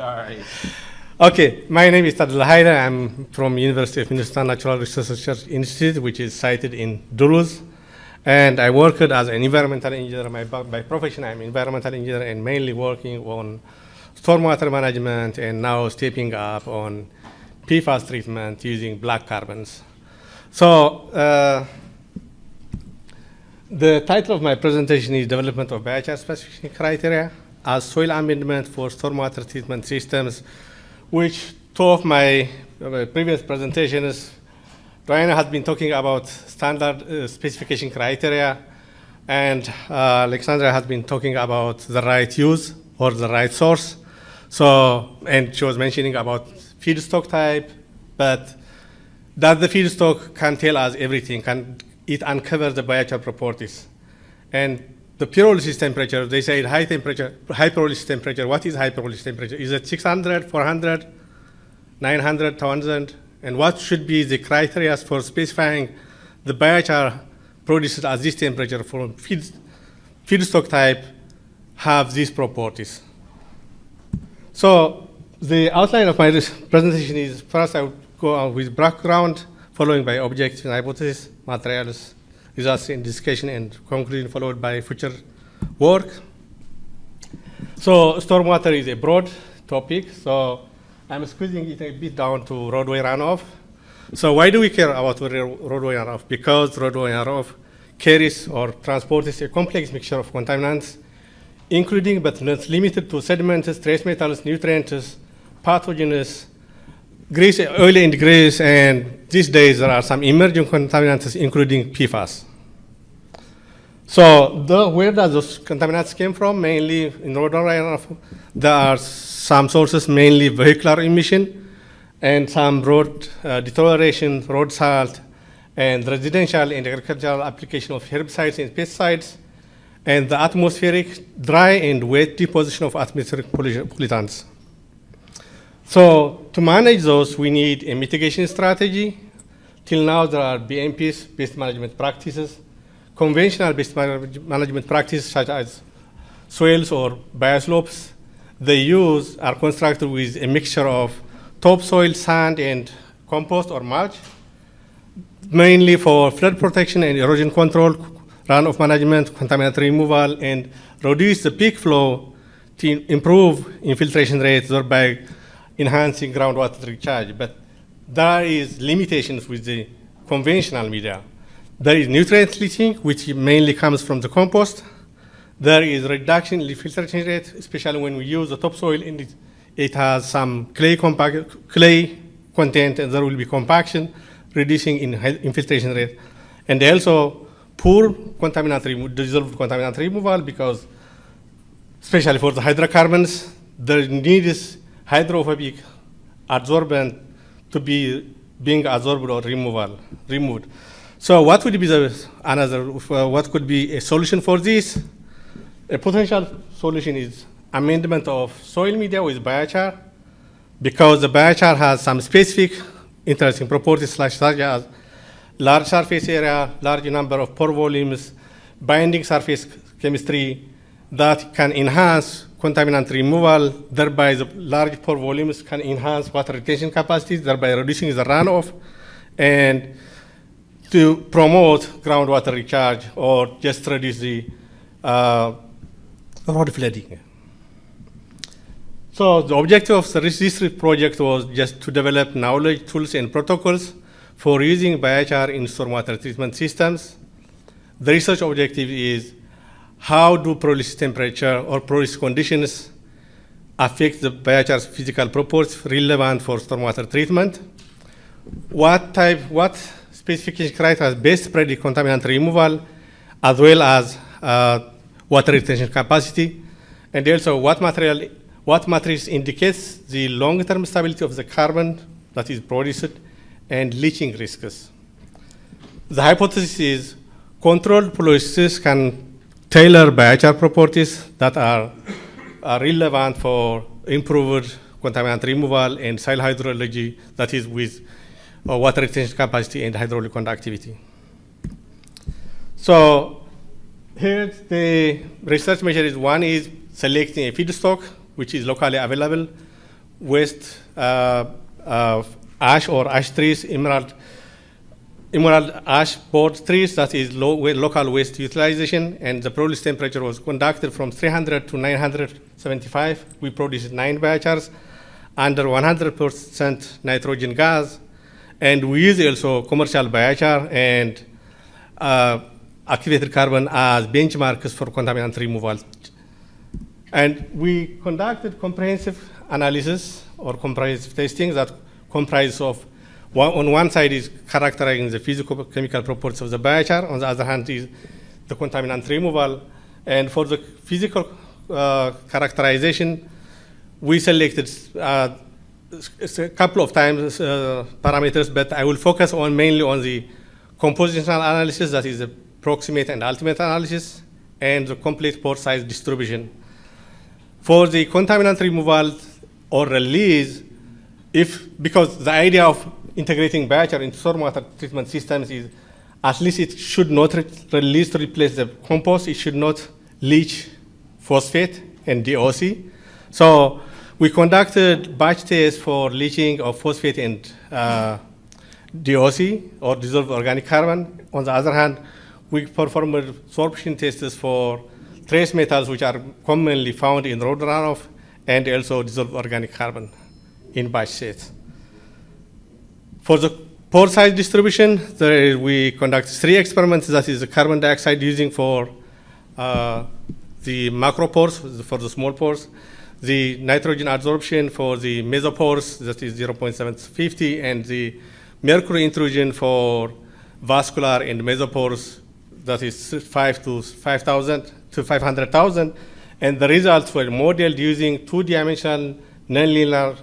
All right. Okay, my name is Tadele. I'm from University of Minnesota Natural Research Institute, which is sited in Duluth. And I worked as an environmental engineer. By profession, I'm environmental engineer and mainly working on stormwater management and now stepping up on PFAS treatment using black carbons. So the title of my presentation is Development of Biochar Specification Criteria as Soil Amendment for Stormwater Treatment Systems, which two of my previous presentations, Diana has been talking about standard specification criteria, and Alexandra has been talking about the right use or the right source. So, and she was mentioning about feedstock type, but that the feedstock can tell us everything, it uncovers the biochar properties. And the pyrolysis temperature, they say high pyrolysis temperature. What is high pyrolysis temperature? Is it 600, 400, 900, 1000? And what should be the criteria for specifying the biochar produced at this temperature from feedstock type have these properties? So the outline of my presentation is, first I will go on with background, following by objective and hypothesis, materials, results in discussion, and conclusion followed by future work. So stormwater is a broad topic, so I'm squeezing it a bit down to roadway runoff. So why do we care about roadway runoff? Because roadway runoff carries or transports a complex mixture of contaminants, including but not limited to sediments, trace metals, nutrients, pathogens, grease, oil and grease, and these days there are some emerging contaminants, including PFAS. So where does those contaminants came from? Mainly in road runoff, there are some sources, mainly vehicular emission, and some road deterioration, road salt, and residential and agricultural application of herbicides and pesticides, and the atmospheric dry and wet deposition of atmospheric pollutants. So to manage those, we need a mitigation strategy. Till now, there are BMPs, best management practices, conventional best management practices such as soils or bioslopes. They are constructed with a mixture of topsoil, sand, and compost or mulch, mainly for flood protection and erosion control, runoff management, contaminant removal, and reduce the peak flow to improve infiltration rates, thereby enhancing groundwater recharge. But there is limitations with the conventional media. There is nutrient leaching, which mainly comes from the compost. There is reduction in filtration rate, especially when we use the topsoil, and it has some clay content, and there will be compaction, reducing in infiltration rate. And also poor dissolved contaminant removal, because especially for the hydrocarbons, there needs hydrophobic adsorbent to be being absorbed or removed. So what would be what could be a solution for this? A potential solution is amendment of soil media with biochar, because the biochar has some specific interesting properties such as large surface area, large number of pore volumes, binding surface chemistry that can enhance contaminant removal, thereby the large pore volumes can enhance water retention capacity, thereby reducing the runoff, and to promote groundwater recharge or just reduce the road flooding. So the objective of this project was just to develop knowledge, tools, and protocols for using biochar in stormwater treatment systems. The research objective is how do pyrolysis temperature or pyrolysis conditions affect the biochar's physical properties relevant for stormwater treatment? What specification criteria best predict contaminant removal, as well as water retention capacity, and also what matrix indicates the long-term stability of the carbon that is produced and leaching risks. The hypothesis is controlled pyrolysis can tailor biochar properties that are relevant for improved contaminant removal and soil hydrology, that is with water retention capacity and hydraulic conductivity. So here the research measure is one is selecting a feedstock which is locally available waste ash or ash trees, emerald ash board trees, that is local waste utilization, and the produce temperature was conducted from 300 to 975. We produced 9 biochars under 100% nitrogen gas, and we use also commercial biochar and activated carbon as benchmarks for contaminant removal. And we conducted comprehensive analysis or comprehensive testing that comprises of, on one side is characterizing the physical-chemical properties of the biochar, on the other hand is the contaminant removal. And for the physical characterization, we selected a couple of times parameters, but I will focus on mainly on the compositional analysis, that is the proximate and ultimate analysis, and the complete pore size distribution. For the contaminant removal or release, because the idea of integrating biochar into stormwater treatment systems is at least it should not release to replace the compost, it should not leach phosphate and DOC. So we conducted batch tests for leaching of phosphate and DOC or dissolved organic carbon. On the other hand, we performed absorption tests for trace metals which are commonly found in road runoff and also dissolved organic carbon in batch sets. For the pore size distribution, we conduct 3 experiments, that is the carbon dioxide using for the macropores, for the small pores, the nitrogen adsorption for the mesopores, that is 0.750, and the mercury intrusion for vascular and mesopores, that is 5 to 5,000 to 500,000. And the results were modeled using 2-dimensional nonlinear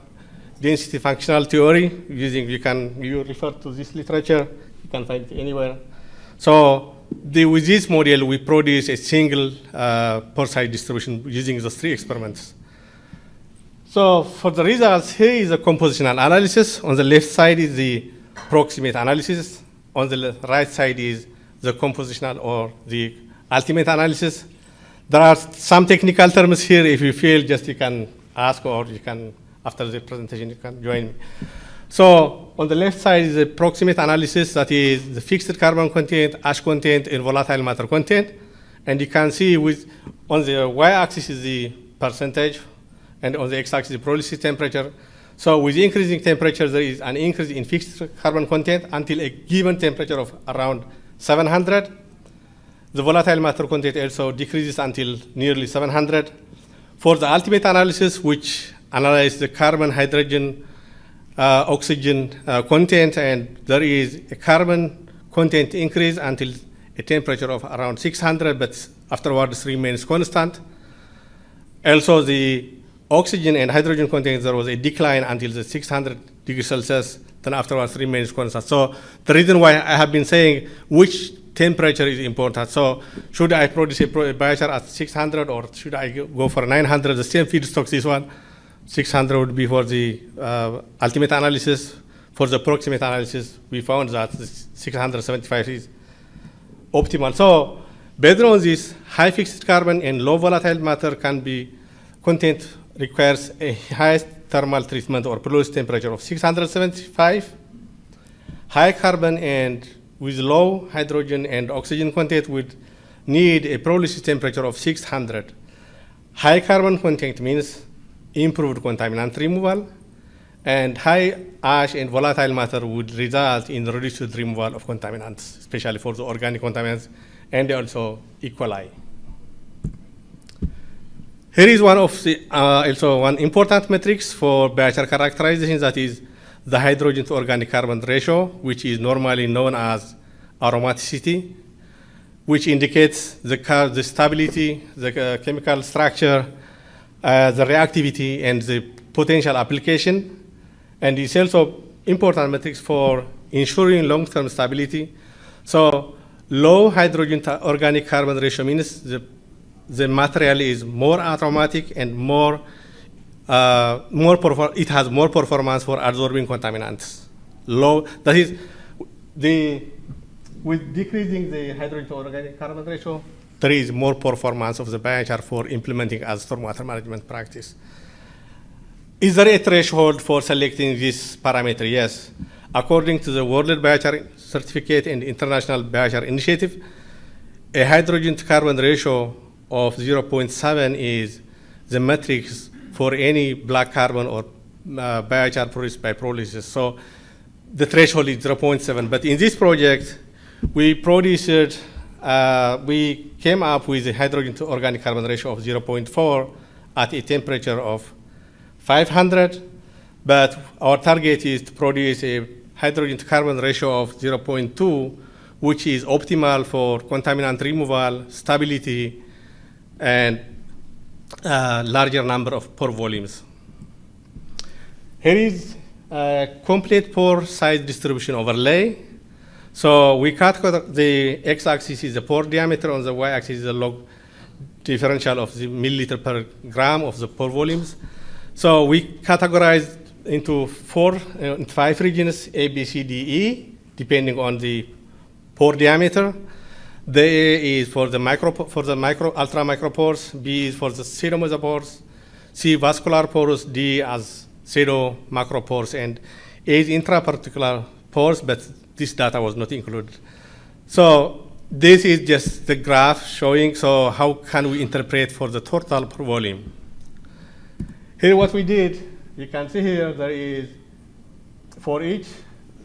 density functional theory. You refer to this literature, you can find it anywhere. So with this model, we produce a single pore size distribution using those 3 experiments. So for the results, here is a compositional analysis. On the left side is the proximate analysis. On the right side is the compositional or the ultimate analysis. There are some technical terms here. If you feel, just you can ask, or you can, after the presentation, you can join me. So on the left side is the proximate analysis, that is the fixed carbon content, ash content, and volatile matter content. And you can see on the y-axis is the percentage, and on the x-axis is the pyrolysis temperature. So with increasing temperature, there is an increase in fixed carbon content until a given temperature of around 700. The volatile matter content also decreases until nearly 700. For the ultimate analysis, which analyzes the carbon, hydrogen, oxygen content, and there is a carbon content increase until a temperature of around 600, but afterwards remains constant. Also, the oxygen and hydrogen content, there was a decline until the 600 degrees Celsius, then afterwards remains constant. So the reason why I have been saying which temperature is important. So should I produce a biochar at 600 or should I go for 900? The same feedstock, this one, 600 would be for the ultimate analysis. For the proximate analysis, we found that 675 is optimal. So based on this, high fixed carbon and low volatile matter content requires a high thermal treatment or pyrolysis temperature of 675. High carbon and with low hydrogen and oxygen content would need a pyrolysis temperature of 600. High carbon content means improved contaminant removal, and high ash and volatile matter would result in reduced removal of contaminants, especially for the organic contaminants and also E. coli. Here is one of the also one important metrics for biochar characterization, that is the hydrogen to organic carbon ratio, which is normally known as aromaticity, which indicates the stability, the chemical structure, the reactivity, and the potential application. And it's also important metrics for ensuring long-term stability. So low hydrogen to organic carbon ratio means the material is more aromatic and it has more performance for absorbing contaminants. That is, with decreasing the hydrogen to organic carbon ratio, there is more performance of the biochar for implementing as stormwater management practice. Is there a threshold for selecting this parameter? Yes. According to the World Biochar Certificate and International Biochar Initiative, a hydrogen to carbon ratio of 0.7 is the metrics for any black carbon or biochar produced by pyrolysis. So the threshold is 0.7. But in this project, we came up with a hydrogen to organic carbon ratio of 0.4 at a temperature of 500, but our target is to produce a hydrogen to carbon ratio of 0.2, which is optimal for contaminant removal, stability, and larger number of pore volumes. Here is a complete pore size distribution overlay. So we categorize the x-axis is the pore diameter, on the y-axis is the log differential of the milliliter per gram of the pore volumes. So we categorized into 5 regions, A, B, C, D, E, depending on the pore diameter. The A is for the ultra micropores, B is for the pseudomesopores, C vascular pores, D as pseudo macropores, and A is intraparticular pores, but this data was not included. So this is just the graph showing, so how can we interpret for the total pore volume? Here what we did, you can see here there is, for each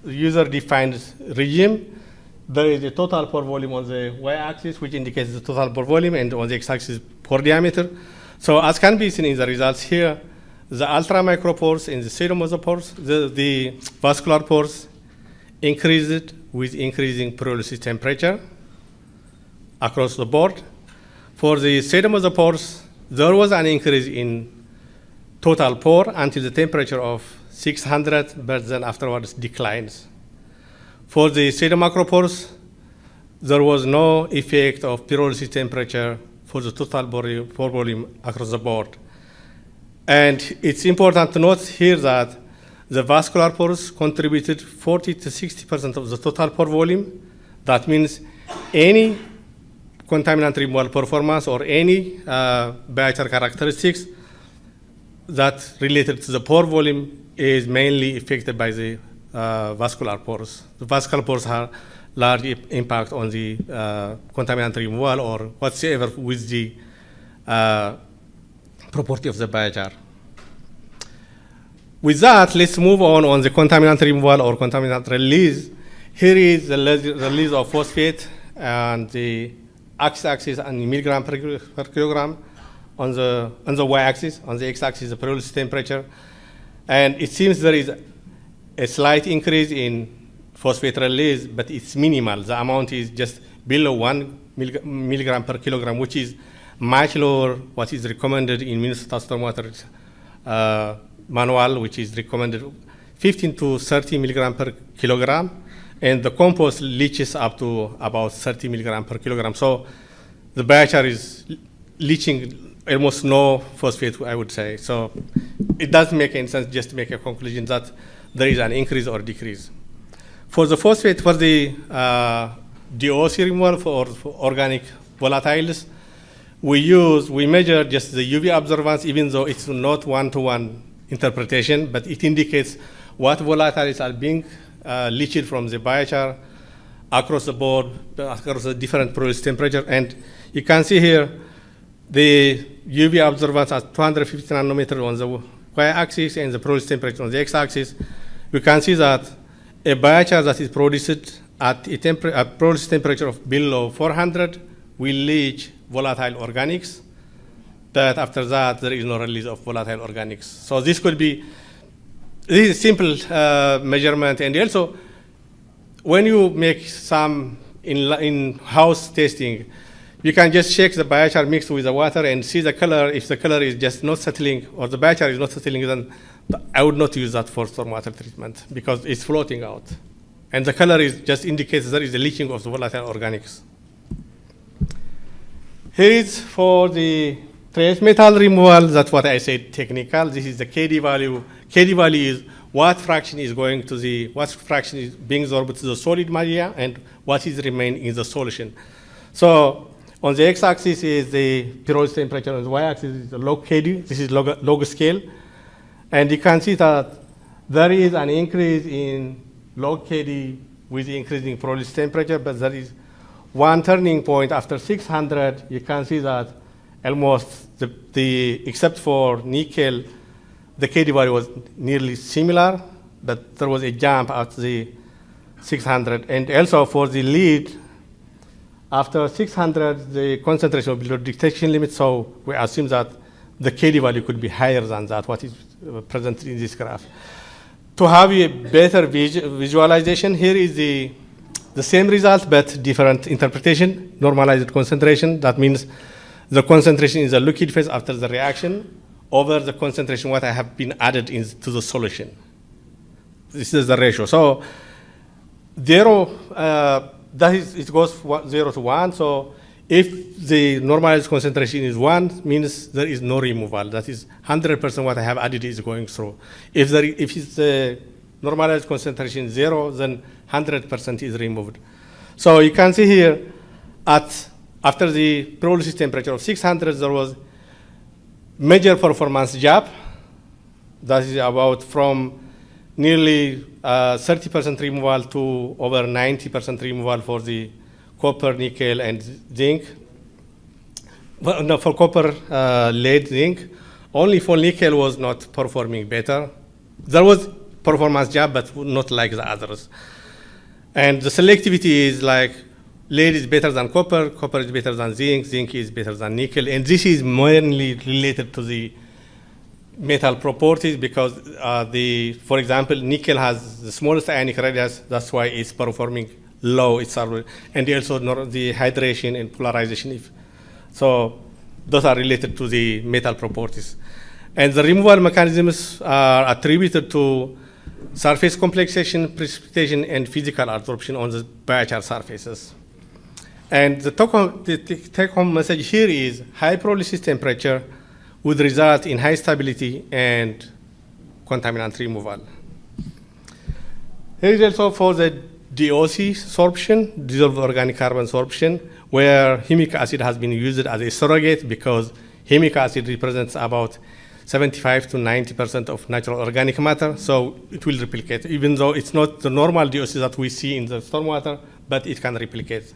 user-defined regime, there is a total pore volume on the y-axis, which indicates the total pore volume, and on the x-axis, pore diameter. So as can be seen in the results here, the ultra-micropores and the pseudomesopores, the vascular pores increased with increasing pyrolysis temperature across the board. For the pseudomesopores, there was an increase in total pore until the temperature of 600, but then afterwards declines. For the pseudomacropores, there was no effect of pyrolysis temperature for the total pore volume across the board. And it's important to note here that the vascular pores contributed 40 to 60% of the total pore volume. That means any contaminant removal performance or any biochar characteristics that related to the pore volume is mainly affected by the vascular pores. The vascular pores have large impact on the contaminant removal or whatsoever with the property of the biochar. With that, let's move on the contaminant removal or contaminant release. Here is the release of phosphate and the x-axis and milligram per kilogram. On the y-axis, on the x-axis, the pyrolysis temperature. And it seems there is a slight increase in phosphate release, but it's minimal. The amount is just below 1 milligram per kilogram, which is much lower what is recommended in Minnesota Stormwater manual, which is recommended 15 to 30 milligram per kilogram. And the compost leaches up to about 30 milligram per kilogram. So the biochar is leaching almost no phosphate, I would say. So it doesn't make any sense just to make a conclusion that there is an increase or decrease. For the phosphate, for the DOC removal for organic volatiles, we measure just the UV observance, even though it's not one-to-one interpretation, but it indicates what volatiles are being leached from the biochar across the board, across the different pyrolysis temperature. And you can see here, the UV observance at 250 nanometers on the y-axis and the pyrolysis temperature on the x-axis. We can see that a biochar that is produced at a pyrolysis temperature of below 400 will leach volatile organics, but after that, there is no release of volatile organics. So this is a simple measurement, and also when you make some in-house testing, you can just check the biochar mixed with the water and see the color. If the color is just not settling or the biochar is not settling, then I would not use that for stormwater treatment because it's floating out. And the color just indicates there is a leaching of the volatile organics. Here is for the trace metal removal. That's what I said technical. This is the KD value. KD value is what fraction is being absorbed to the solid media and what is remaining in the solution. So on the x-axis is the pyrolysis temperature, on the y-axis is the log KD. This is log scale. And you can see that there is an increase in log KD with the increasing pyrolysis temperature, but there is one turning point after 600. You can see that almost except for nickel, the KD value was nearly similar, but there was a jump at the 600. And also for the lead, after 600, the concentration was below detection limit, so we assume that the KD value could be higher than that, what is presented in this graph. To have a better visualization, here is the same result, but different interpretation, normalized concentration. That means the concentration in the liquid phase after the reaction over the concentration what I have been added into the solution. This is the ratio. So zero, that is, it goes 0 to 1. So if the normalized concentration is 1, means there is no removal. That is 100% what I have added is going through. If it's the normalized concentration 0, then 100% is removed. So you can see here, after the pyrolysis temperature of 600, there was major performance gap. That is about from nearly 30% removal to over 90% removal for the copper, nickel, and zinc. Well, no, for copper, lead, zinc. Only for nickel was not performing better. There was performance gap, but not like the others. And the selectivity is like lead is better than copper, copper is better than zinc, zinc is better than nickel, and this is mainly related to the metal properties because for example, nickel has the smallest ionic radius, that's why it's performing low, and also the hydration and polarization. So those are related to the metal properties. And the removal mechanisms are attributed to surface complexation, precipitation, and physical absorption on the biochar surfaces. And the take-home message here is high pyrolysis temperature would result in high stability and contaminant removal. Here is also for the DOC sorption, dissolved organic carbon sorption, where humic acid has been used as a surrogate because humic acid represents about 75 to 90% of natural organic matter, so it will replicate, even though it's not the normal DOC that we see in the stormwater, but it can replicate.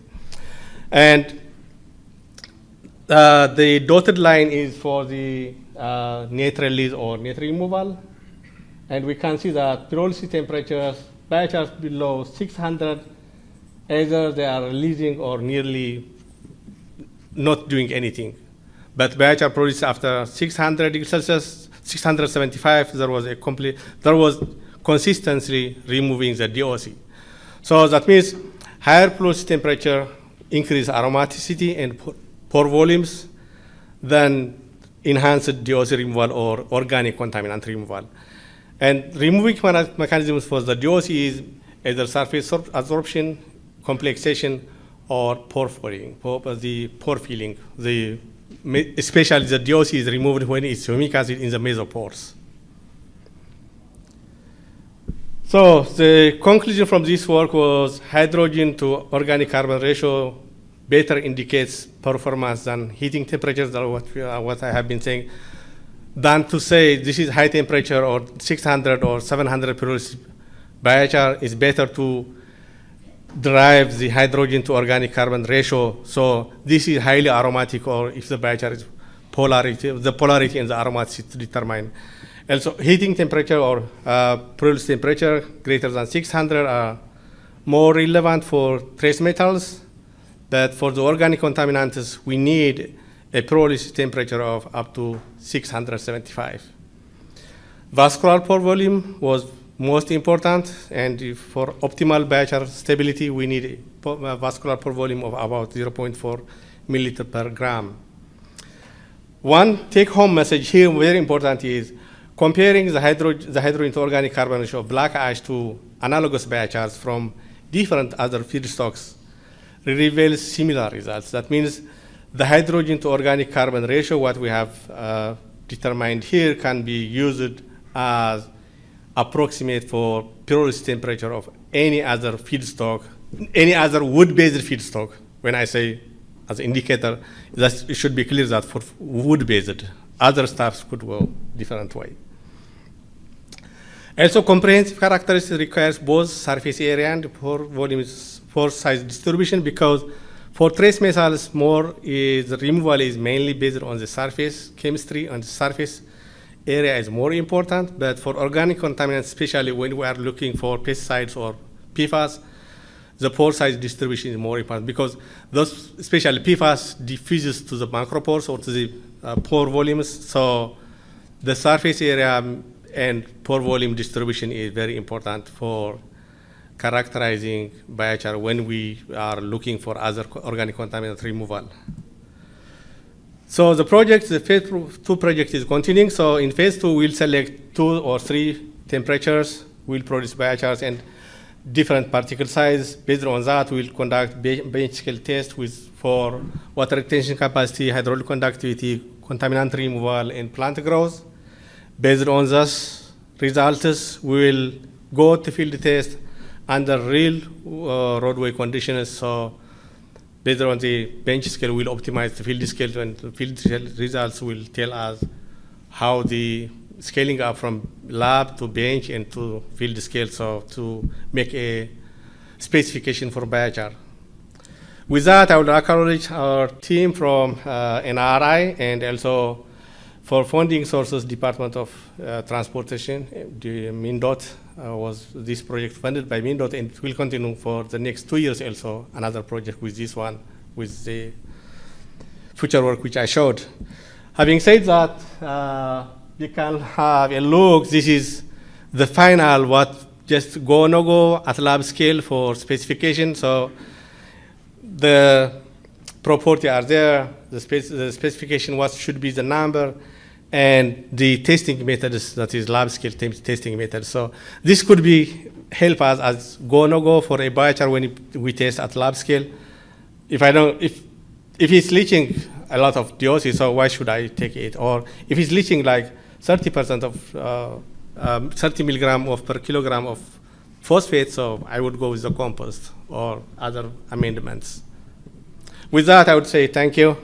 And the dotted line is for the net release or net removal. And we can see that pyrolysis temperatures, biochars below 600, either they are releasing or nearly not doing anything. But biochar pyrolysis after 600 degrees Celsius, 675, there was consistency removing the DOC. So that means higher pyrolysis temperature increase aromaticity and pore volumes than enhanced DOC removal or organic contaminant removal. And removing mechanisms for the DOC is either surface absorption, complexation, or pore filling. Especially the DOC is removed when it's humic acid in the mesopores. So the conclusion from this work was hydrogen to organic carbon ratio better indicates performance than heating temperatures, what I have been saying, than to say this is high temperature or 600 or 700 pyrolysis biochar is better to derive the hydrogen to organic carbon ratio. So this is highly aromatic, or if the biochar is the polarity and the aromaticity determine. Also, heating temperature or pyrolysis temperature greater than 600 are more relevant for trace metals, but for the organic contaminants, we need a pyrolysis temperature of up to 675. Vascular pore volume was most important, and for optimal biochar stability, we need a vascular pore volume of about 0.4 milliliter per gram. One take-home message here, very important, is comparing the hydrogen to organic carbon ratio of black ash to analogous biochars from different other feedstocks reveals similar results. That means the hydrogen to organic carbon ratio, what we have determined here, can be used as approximate for pyrolysis temperature of any other feedstock, any other wood-based feedstock. When I say as an indicator, that it should be clear that for wood-based, other stuffs could go different way. Also, comprehensive characteristics requires both surface area and pore volumes, pore size distribution, because for trace metals, the removal is mainly based on the surface chemistry, and the surface area is more important. But for organic contaminants, especially when we are looking for pesticides or PFAS, the pore size distribution is more important, because those, especially PFAS, diffuses to the macropores or to the pore volumes. So the surface area and pore volume distribution is very important for characterizing biochar when we are looking for other organic contaminant removal. So the phase 2 project is continuing. So in phase 2, we'll select 2 or 3 temperatures. We'll produce biochars and different particle size. Based on that, we'll conduct bench scale tests for water retention capacity, hydraulic conductivity, contaminant removal, and plant growth. Based on those results, we will go to field test under real roadway conditions. So based on the bench scale, we'll optimize the field scale, and the field scale results will tell us how the scaling up from lab to bench and to field scale, so to make a specification for biochar. With that, I would acknowledge our team from NRRI, and also for funding sources, Department of Transportation, the MINDOT was this project funded by MINDOT, and it will continue for the next 2 years also, another project with this one, with the future work which I showed. Having said that, you can have a look. This is the final, what just go, no go at lab scale for specification. So the property are there, the specification, what should be the number, and the testing methods, that is lab scale testing methods. So this could be help us as go, no go for a biochar when we test at lab scale. If it's leaching a lot of DOC, so why should I take it? Or if it's leaching like 30% of 30 milligram of per kilogram of phosphate, so I would go with the compost or other amendments. With that, I would say thank you.